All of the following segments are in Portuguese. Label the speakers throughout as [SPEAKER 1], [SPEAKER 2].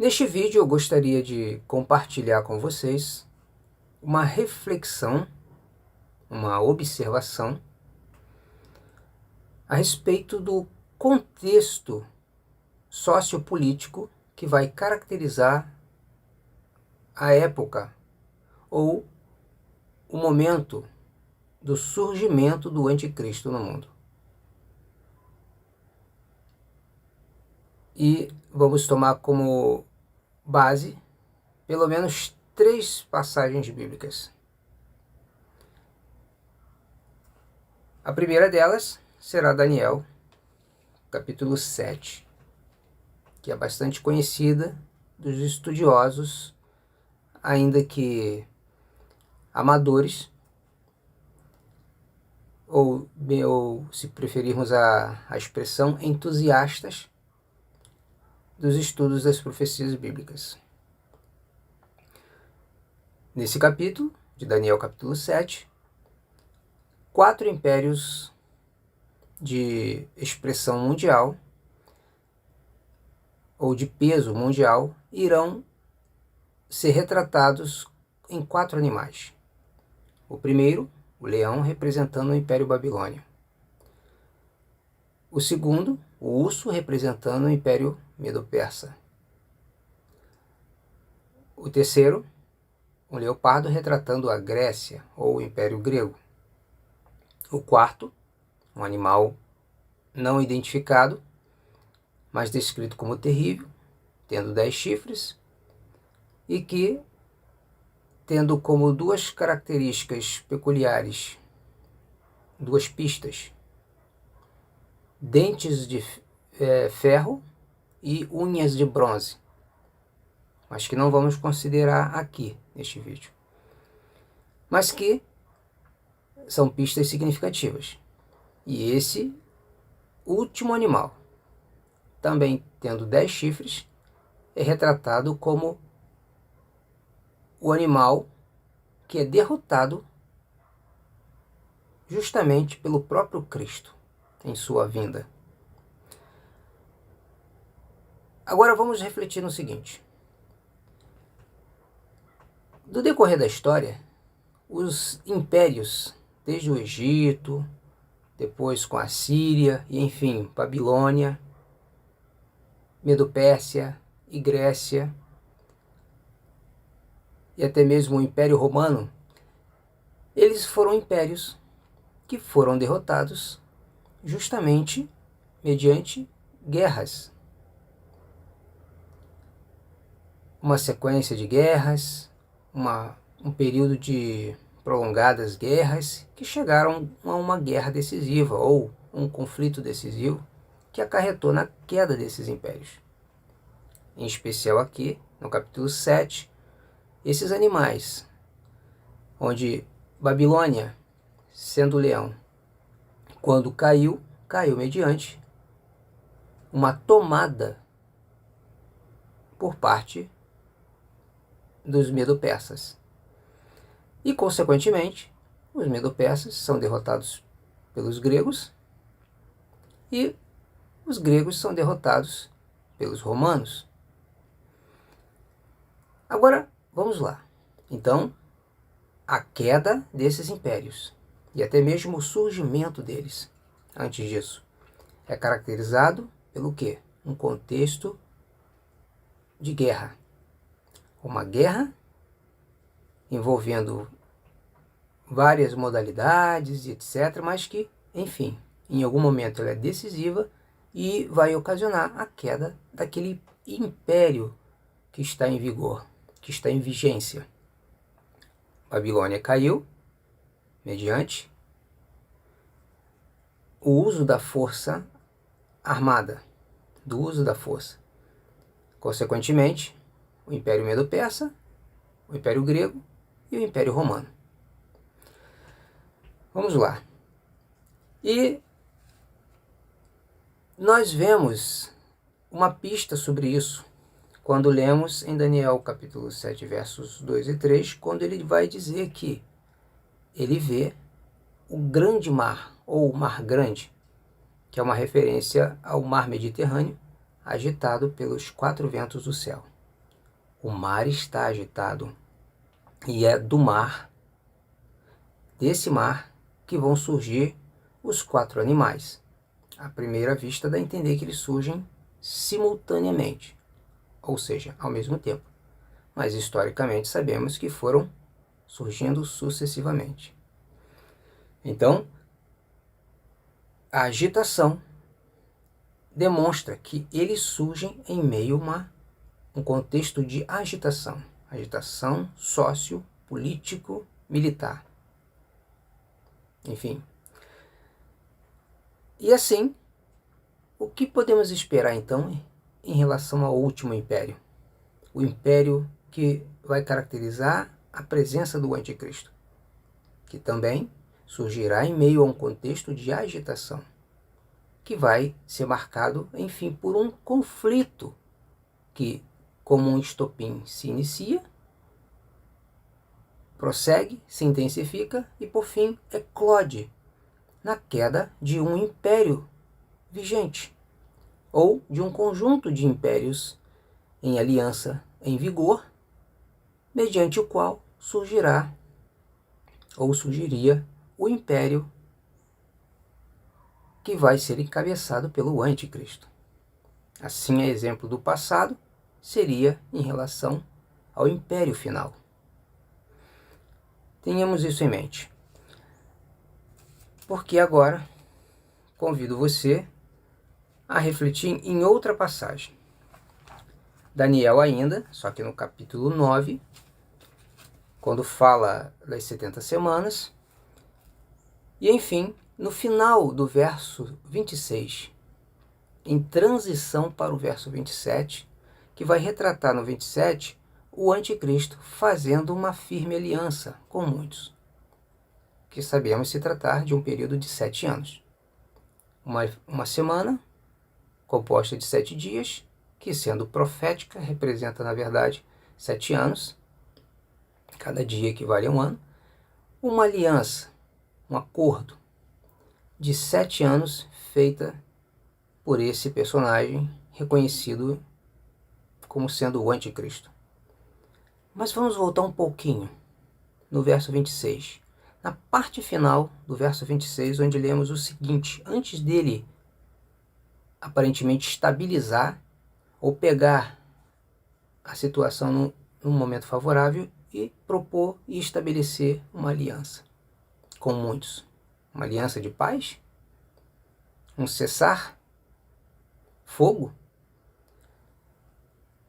[SPEAKER 1] Neste vídeo eu gostaria de compartilhar com vocês uma reflexão, uma observação a respeito do contexto sociopolítico que vai caracterizar a época ou o momento do surgimento do anticristo no mundo. E vamos tomar como base pelo menos 3 passagens bíblicas. A primeira delas será Daniel, capítulo 7, que é bastante conhecida dos estudiosos, ainda que amadores, ou se preferirmos a expressão, entusiastas dos estudos das profecias bíblicas. Nesse capítulo, de Daniel capítulo 7, 4 impérios de expressão mundial, ou de peso mundial, irão ser retratados em 4 animais. O primeiro, o leão, representando o Império Babilônio. O segundo, o urso, representando o Império Medo-Persa. O terceiro, o leopardo, retratando a Grécia, ou o Império Grego. O quarto, um animal não identificado, mas descrito como terrível, tendo 10 chifres, e que, tendo como 2 características peculiares, 2 pistas, dentes de ferro e unhas de bronze, mas que não vamos considerar aqui neste vídeo, mas que são pistas significativas. E esse último animal, também tendo 10 chifres, é retratado como o animal que é derrotado justamente pelo próprio Cristo em sua vinda. Agora vamos refletir no seguinte: do decorrer da história, os impérios, desde o Egito, depois com a Síria, e enfim, Babilônia, Medo-Pérsia e Grécia, e até mesmo o Império Romano, eles foram impérios que foram derrotados justamente mediante guerras. Uma sequência de guerras, um período de prolongadas guerras que chegaram a uma guerra decisiva ou um conflito decisivo que acarretou na queda desses impérios. Em especial aqui, no capítulo 7, esses animais, onde Babilônia, sendo leão, quando caiu mediante uma tomada por parte dos Medo-Persas. E, consequentemente, os Medo-Persas são derrotados pelos gregos e os gregos são derrotados pelos romanos. Agora, vamos lá. Então, a queda desses impérios e até mesmo o surgimento deles, antes disso, é caracterizado pelo quê? Um contexto de guerra. Uma guerra envolvendo várias modalidades, etc., mas que, enfim, em algum momento ela é decisiva e vai ocasionar a queda daquele império que está em vigor, que está em vigência. Babilônia caiu mediante o uso da força armada, do uso da força. Consequentemente, o Império Medo-Persa, o Império Grego e o Império Romano. Vamos lá. E nós vemos uma pista sobre isso quando lemos em Daniel capítulo 7, versos 2 e 3, quando ele vai dizer que ele vê o grande mar, ou o mar grande, que é uma referência ao mar Mediterrâneo, agitado pelos 4 ventos do céu. o mar está agitado. E é do mar, desse mar, que vão surgir os 4 animais. À primeira vista dá a entender que eles surgem simultaneamente, ou seja, ao mesmo tempo. Mas historicamente sabemos que foram surgindo sucessivamente. Então, a agitação demonstra que eles surgem em meio a um contexto de agitação sociopolítico, militar. Enfim. E assim, o que podemos esperar então em relação ao último império? O império que vai caracterizar a presença do anticristo, que também surgirá em meio a um contexto de agitação, que vai ser marcado, enfim, por um conflito que, como um estopim, se inicia, prossegue, se intensifica e, por fim, eclode na queda de um império vigente, ou de um conjunto de impérios em aliança em vigor, mediante o qual surgirá ou surgiria o império que vai ser encabeçado pelo anticristo. Assim, a exemplo do passado, seria em relação ao império final. Tenhamos isso em mente. Porque agora convido você a refletir em outra passagem. Daniel ainda, só que no capítulo 9, quando fala das 70 semanas, e enfim, no final do verso 26, em transição para o verso 27, que vai retratar no 27 o anticristo fazendo uma firme aliança com muitos, que sabemos se tratar de um período de 7 anos. Uma semana composta de 7 dias, que sendo profética representa na verdade 7 anos, cada dia equivale a um ano. Uma aliança, um acordo de 7 anos feita por esse personagem reconhecido como sendo o anticristo. Mas vamos voltar um pouquinho no verso 26. Na parte final do verso 26, onde lemos o seguinte: antes dele aparentemente estabilizar ou pegar a situação num momento favorável e propor e estabelecer uma aliança com muitos. Uma aliança de paz? Um cessar? Fogo?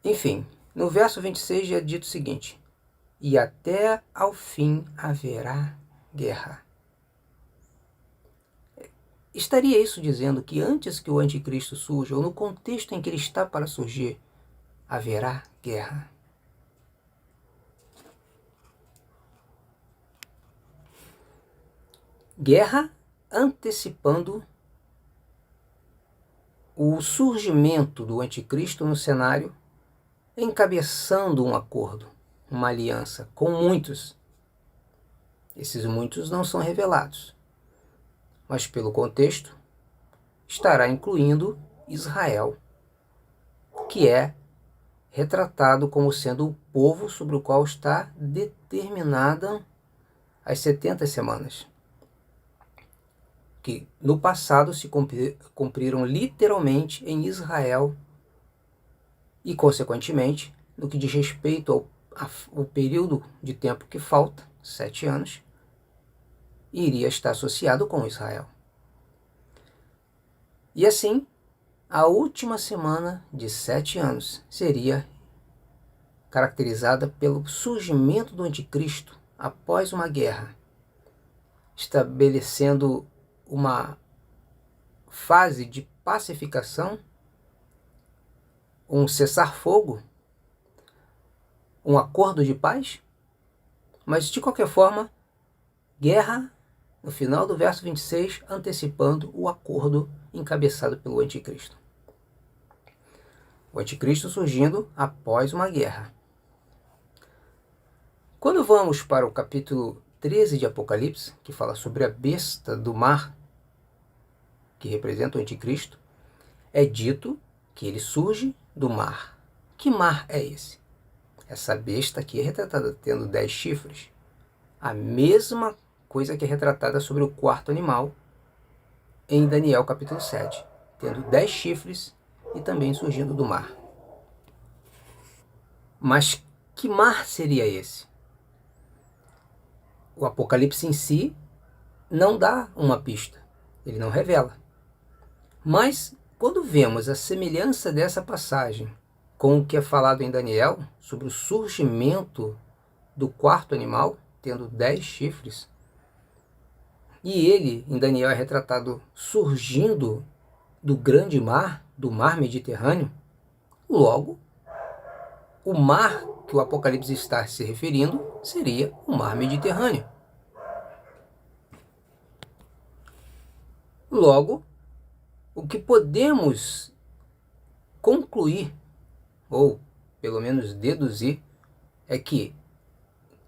[SPEAKER 1] Enfim, no verso 26 é dito o seguinte: e até ao fim haverá guerra. Estaria isso dizendo que antes que o anticristo surja, ou no contexto em que ele está para surgir, haverá guerra? Guerra antecipando o surgimento do anticristo no cenário, encabeçando um acordo, uma aliança com muitos. Esses muitos não são revelados, mas pelo contexto estará incluindo Israel, que é retratado como sendo o povo sobre o qual está determinada as 70 semanas, que no passado se cumpriram literalmente em Israel e, consequentemente, no que diz respeito ao período de tempo que falta, 7 anos, iria estar associado com Israel. E assim, a última semana de 7 anos seria caracterizada pelo surgimento do anticristo após uma guerra, estabelecendo uma fase de pacificação, um cessar-fogo, um acordo de paz, mas de qualquer forma, guerra no final do verso 26, antecipando o acordo encabeçado pelo anticristo. O anticristo surgindo após uma guerra. Quando vamos para o capítulo 13 de Apocalipse, que fala sobre a besta do mar, que representa o anticristo, é dito que ele surge do mar. Que mar é esse? Essa besta aqui é retratada tendo 10 chifres. A mesma coisa que é retratada sobre o quarto animal em Daniel capítulo 7, tendo 10 chifres e também surgindo do mar. Mas que mar seria esse? O Apocalipse em si não dá uma pista, ele não revela. Mas quando vemos a semelhança dessa passagem com o que é falado em Daniel sobre o surgimento do quarto animal, tendo 10 chifres, e ele, em Daniel, é retratado surgindo do grande mar, do mar Mediterrâneo, logo, o mar que o Apocalipse está se referindo seria o mar Mediterrâneo. Logo, o que podemos concluir, ou pelo menos deduzir, é que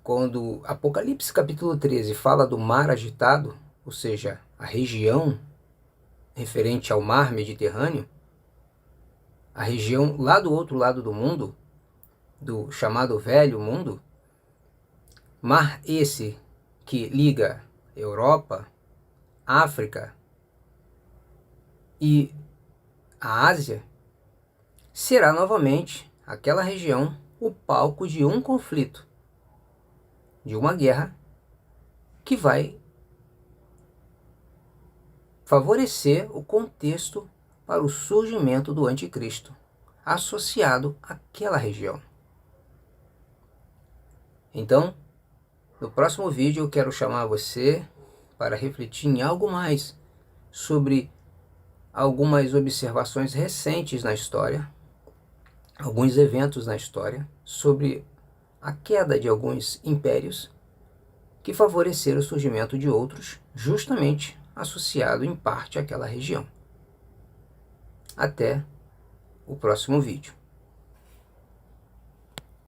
[SPEAKER 1] quando Apocalipse capítulo 13 fala do mar agitado, ou seja, a região referente ao mar Mediterrâneo, a região lá do outro lado do mundo, do chamado Velho Mundo, mar esse que liga Europa, África e a Ásia, será novamente aquela região o palco de um conflito, de uma guerra que vai favorecer o contexto para o surgimento do anticristo, associado àquela região. Então, no próximo vídeo eu quero chamar você para refletir em algo mais sobre algumas observações recentes na história, alguns eventos na história, sobre a queda de alguns impérios que favoreceram o surgimento de outros, justamente associado em parte àquela região. Até o próximo vídeo.